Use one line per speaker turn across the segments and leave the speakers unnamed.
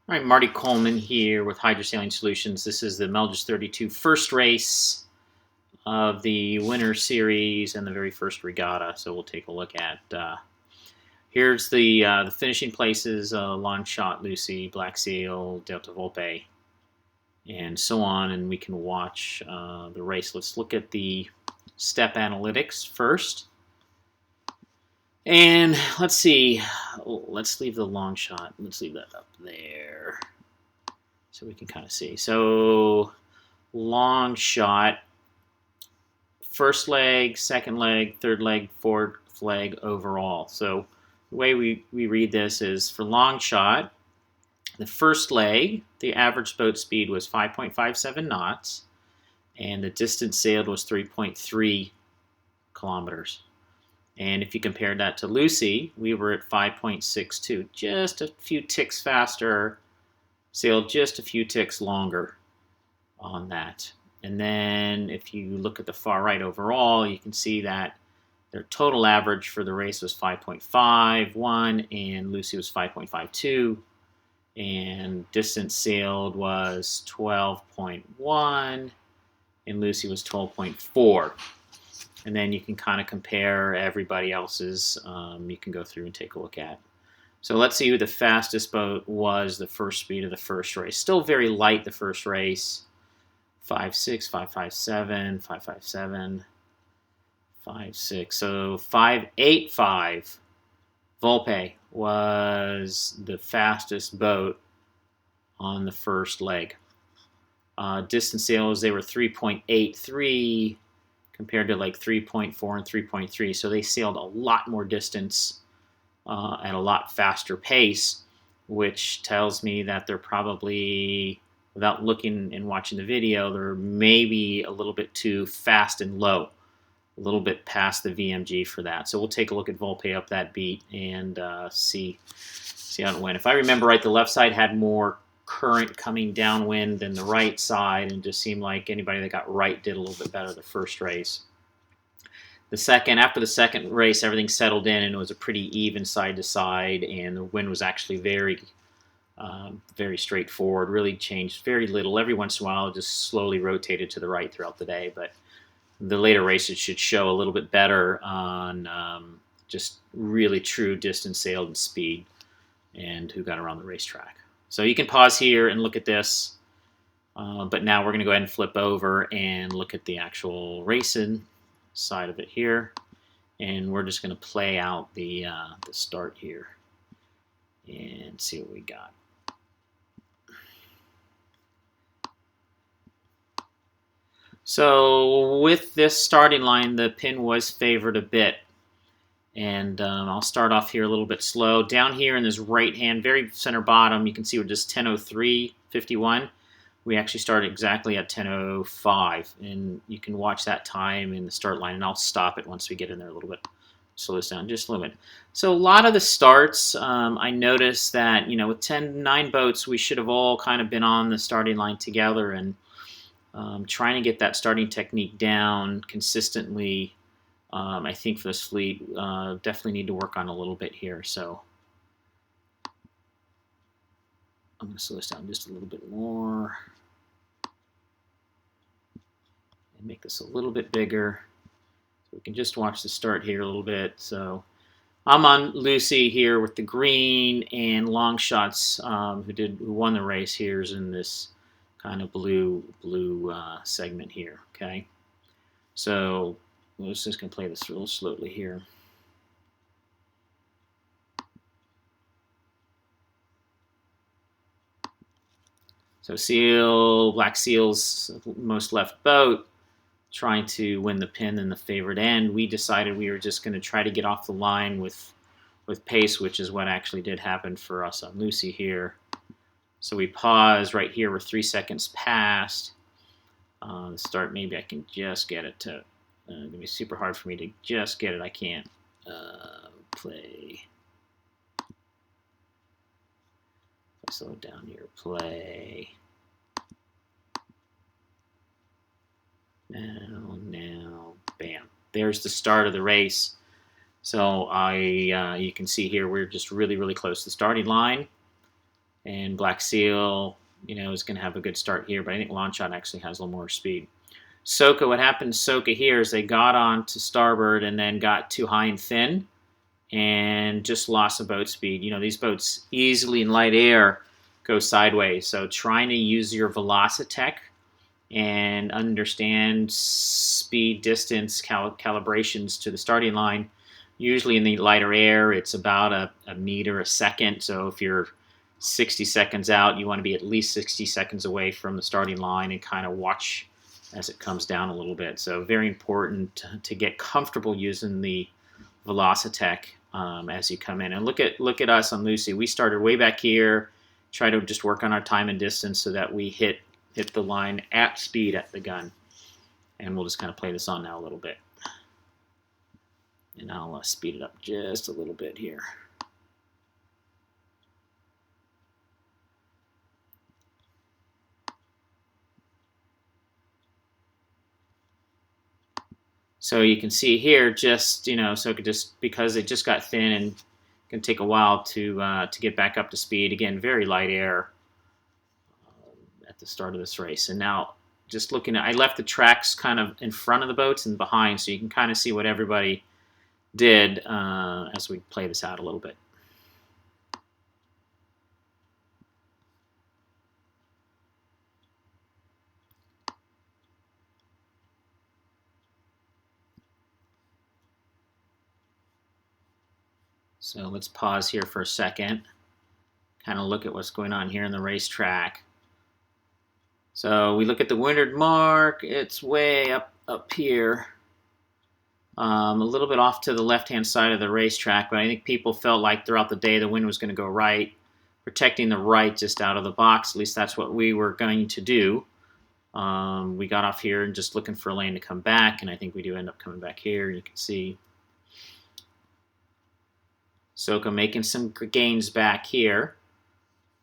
All right, Marty Coleman here with Hydrosailing Solutions. This is the Melges 32 first race of the winter series and the very first regatta. So we'll take a look at. Here's the finishing places: Long Shot, Lucy, Black Seal, Delta Volpe, and so on. And we can watch the race. Let's look at the step analytics first. And let's see, let's leave the long shot. Let's leave that up there so we can kind of see. So long shot, first leg, second leg, third leg, fourth leg overall. So the way we read this is for long shot, the first leg, the average boat speed was 5.57 knots, and the distance sailed was 3.3 kilometers. And if you compare that to Lucy, we were at 5.62, just a few ticks faster, sailed just a few ticks longer on that. And then if you look at the far right overall, you can see that their total average for the race was 5.51, and Lucy was 5.52, and distance sailed was 12.1, and Lucy was 12.4. And then you can kind of compare everybody else's. You can go through and take a look at. So let's see who the fastest boat was the first speed of the first race. Still very light the first race. 5.6, 5.57, 5.57, 5.6. So 5.85. Volpe was the fastest boat on the first leg. Distance sails, they were 3.83. compared to like 3.4 and 3.3. So they sailed a lot more distance at a lot faster pace, which tells me that they're probably, without looking and watching the video, they're maybe a little bit too fast and low, a little bit past the VMG for that. So we'll take a look at Volpe up that beat and see how it went. If I remember right, the left side had more current coming downwind than the right side, and just seemed like anybody that got right did a little bit better the first race. After the second race, everything settled in and it was a pretty even side to side, and the wind was actually very straightforward. Really changed very little. Every once in a while, it just slowly rotated to the right throughout the day, but the later races should show a little bit better on just really true distance sailed and speed and who got around the racetrack. So you can pause here and look at this, but now we're going to go ahead and flip over and look at the actual racing side of it here, and we're just going to play out the start here and see what we got. So with this starting line, the pin was favored a bit. And I'll start off here a little bit slow. Down here in this right hand, very center bottom, you can see we're just 10:03:51. We actually started exactly at 10:05, and you can watch that time in the start line, and I'll stop it once we get in there a little bit. Slow this down just a little bit. So a lot of the starts, I noticed that, with 9 boats, we should have all kind of been on the starting line together, and trying to get that starting technique down consistently. I think for this fleet, definitely need to work on a little bit here. So I'm going to slow this down just a little bit more and make this a little bit bigger so we can just watch the start here a little bit. So I'm on Lucy here with the green, and Long Shots, who won the race, here is in this kind of blue segment here. Okay, so we're just going to play this real slowly here. So Black Seal's most left boat, trying to win the pin in the favored end. We decided we were just going to try to get off the line with pace, which is what actually did happen for us on Lucy here. So we pause right here. We're 3 seconds past the start. Maybe I can just get it to... It's going to be super hard for me to just get it. I can't play. If I slow it down here, play. Now, bam. There's the start of the race. So you can see here we're just really, really close to the starting line. And Black Seal, is going to have a good start here, but I think Long Shot actually has a little more speed. Soka, what happened to Soka here is they got on to starboard and then got too high and thin and just lost the boat speed. These boats easily in light air go sideways, so trying to use your Velocitech and understand speed, distance, calibrations to the starting line. Usually in the lighter air, it's about a meter a second, so if you're 60 seconds out, you want to be at least 60 seconds away from the starting line and kind of watch as it comes down a little bit. So very important to get comfortable using the Velocitech as you come in. And look at us on Lucy. We started way back here, try to just work on our time and distance so that we hit the line at speed at the gun. And we'll just kind of play this on now a little bit. And I'll speed it up just a little bit here. So you can see here, just so it could just because it just got thin and can take a while to get back up to speed. Again, very light air at the start of this race. And now, just looking at, I left the tracks kind of in front of the boats and behind, so you can kind of see what everybody did as we play this out a little bit. So let's pause here for a second, kind of look at what's going on here in the racetrack. So we look at the windward mark, it's way up here, a little bit off to the left-hand side of the racetrack, but I think people felt like throughout the day the wind was going to go right, protecting the right just out of the box. At least that's what we were going to do. We got off here and just looking for a lane to come back, and I think we do end up coming back here. You can see Soka making some gains back here.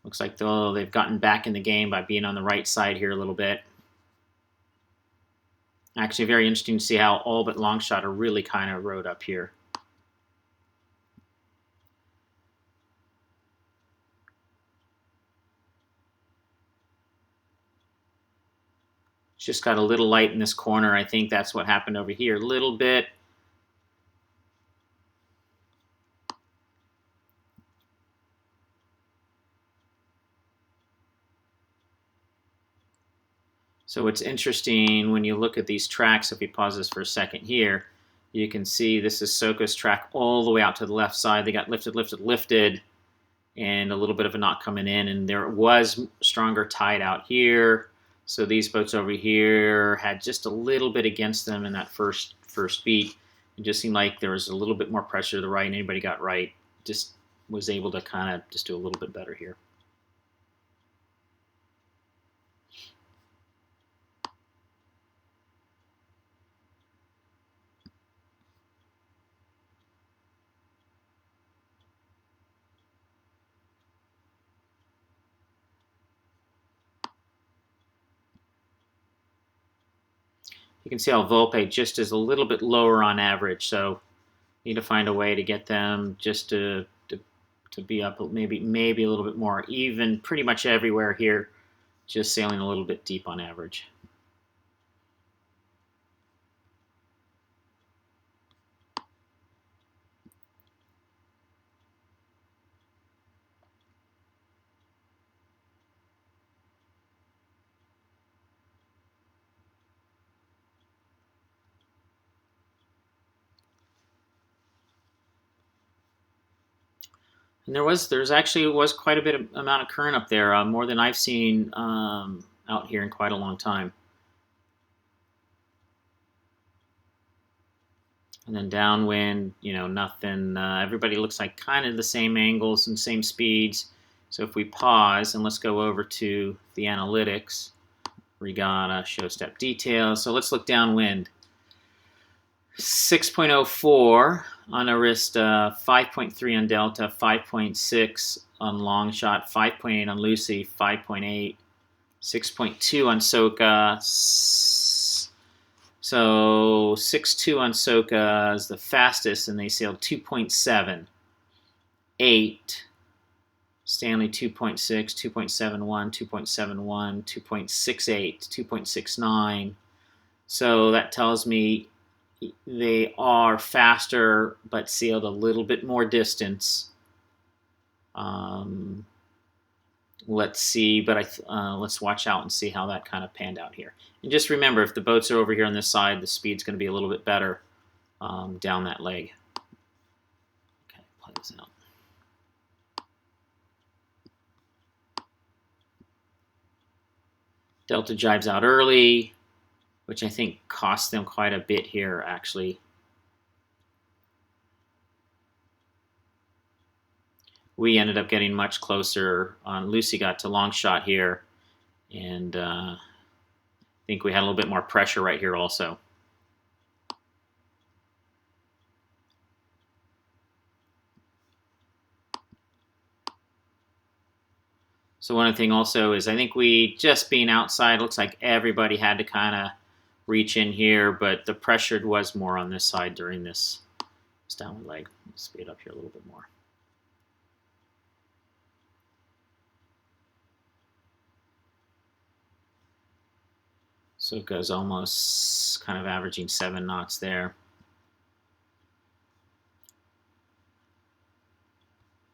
Looks like they've gotten back in the game by being on the right side here a little bit. Actually, very interesting to see how all but Long Shot are really kind of rode up here. Just got a little light in this corner. I think that's what happened over here. A little bit. So it's interesting when you look at these tracks, if we pause this for a second here, you can see this is Soka's track all the way out to the left side. They got lifted, and a little bit of a knot coming in, and there was stronger tide out here. So these boats over here had just a little bit against them in that first beat. It just seemed like there was a little bit more pressure to the right, and anybody got right, just was able to kind of just do a little bit better here. You can see how Volpe just is a little bit lower on average, so need to find a way to get them just to be up maybe a little bit more even, pretty much everywhere here, just sailing a little bit deep on average. And there's actually quite a bit of amount of current up there, more than I've seen out here in quite a long time. And then downwind, nothing. Everybody looks like kind of the same angles and same speeds. So if we pause and let's go over to the analytics, regatta, show step details. So let's look downwind. 6.04 on Arista, 5.3 on Delta, 5.6 on Long Shot, 5.8 on Lucy, 5.8, 6.2 on Soka. So 6.2 on Soka is the fastest, and they sailed 2.7, 8, Stanley 2.6, 2.71, 2.71, 2.68, 2.69. So that tells me they are faster but sailed a little bit more distance. Let's see, but let's watch out and see how that kind of panned out here. And just remember, if the boats are over here on this side, the speed's going to be a little bit better down that leg. Okay, play this out. Delta jives out early, which I think cost them quite a bit here, actually. We ended up getting much closer. Lucy got to long shot here, and I think we had a little bit more pressure right here also. So one thing also is I think we just being outside, looks like everybody had to kind of reach in here, but the pressure was more on this side during this downward leg. Let's speed up here a little bit more. So it goes almost kind of averaging 7 knots there.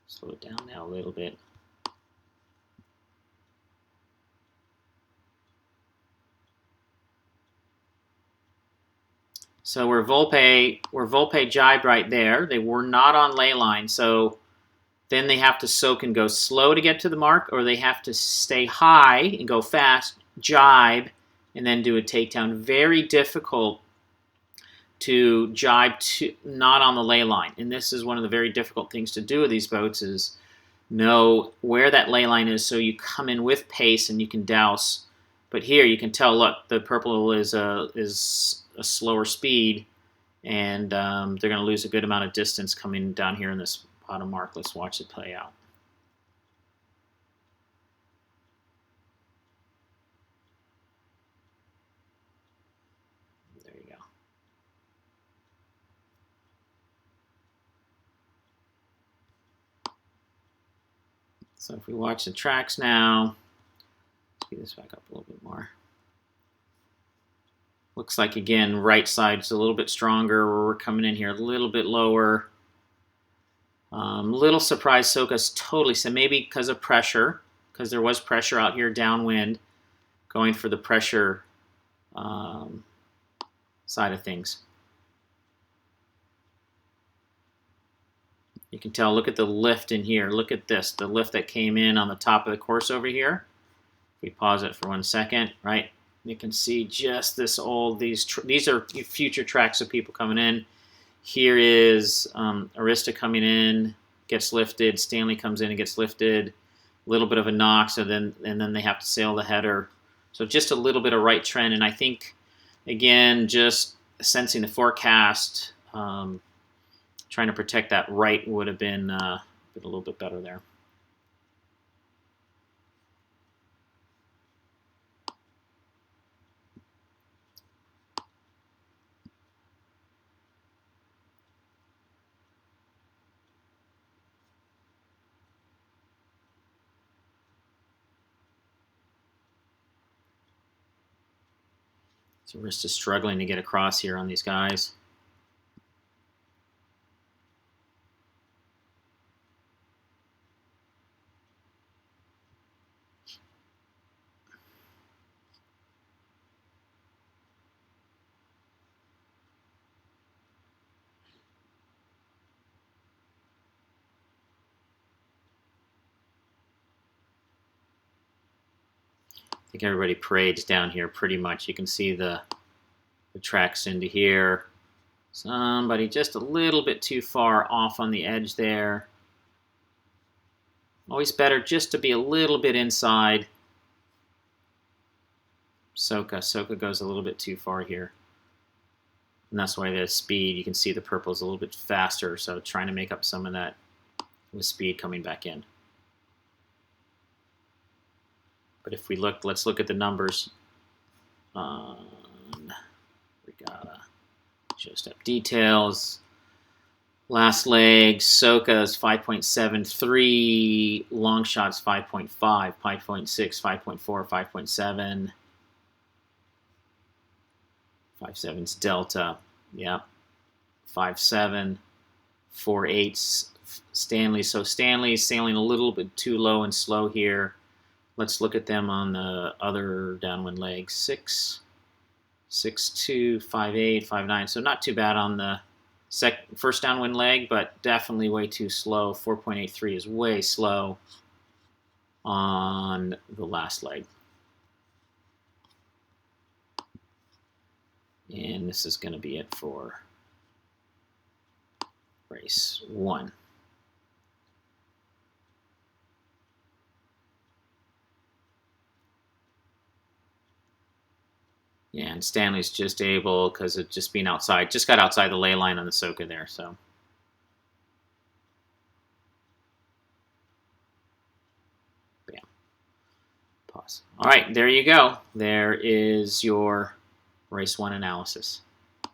Slow it down now a little bit. So we're Volpe jibed right there. They were not on ley line, so then they have to soak and go slow to get to the mark, or they have to stay high and go fast, jibe, and then do a takedown. Very difficult to jibe not on the ley line. And this is one of the very difficult things to do with these boats is know where that ley line is so you come in with pace and you can douse. But here you can tell, look, the purple is a slower speed, and they're going to lose a good amount of distance coming down here in this bottom mark. Let's watch it play out. There you go. So if we watch the tracks now, speed this back up a little bit more. Looks like, again, right side's a little bit stronger. We're coming in here a little bit lower. Little surprised Soka's totally, so maybe because of pressure, because there was pressure out here downwind, going for the pressure side of things. You can tell, look at the lift in here. Look at this, the lift that came in on the top of the course over here. If we pause it for 1 second, right? You can see just this old, these are future tracks of people coming in. Here is Arista coming in, gets lifted. Stanley comes in and gets lifted. A little bit of a knock, so and then they have to sail the header. So just a little bit of right trend. And I think, again, just sensing the forecast, trying to protect that right would have been a little bit better there. So we're just struggling to get across here on these guys. I think everybody parades down here pretty much. You can see the tracks into here. Somebody just a little bit too far off on the edge there. Always better just to be a little bit inside. Soka goes a little bit too far here. And that's why the speed, you can see the purple is a little bit faster, so trying to make up some of that with speed coming back in. But if we look, let's look at the numbers. Regatta, show step details. Last leg, Soka's 5.73, long shots 5.5, 5.6, 5.4, 5.7. 5.7's Delta, yeah. 5.7, 4.8's Stanley. So Stanley's sailing a little bit too low and slow here. Let's look at them on the other downwind leg. 6, 6.2, 5.8, 5.9. So not too bad on the first downwind leg, but definitely way too slow. 4.83 is way slow on the last leg. And this is going to be it for race 1. Yeah, and Stanley's just able, because of just being outside, just got outside the ley line on the Soka there, so. Bam. Pause. All right, there you go. There is your race 1 analysis.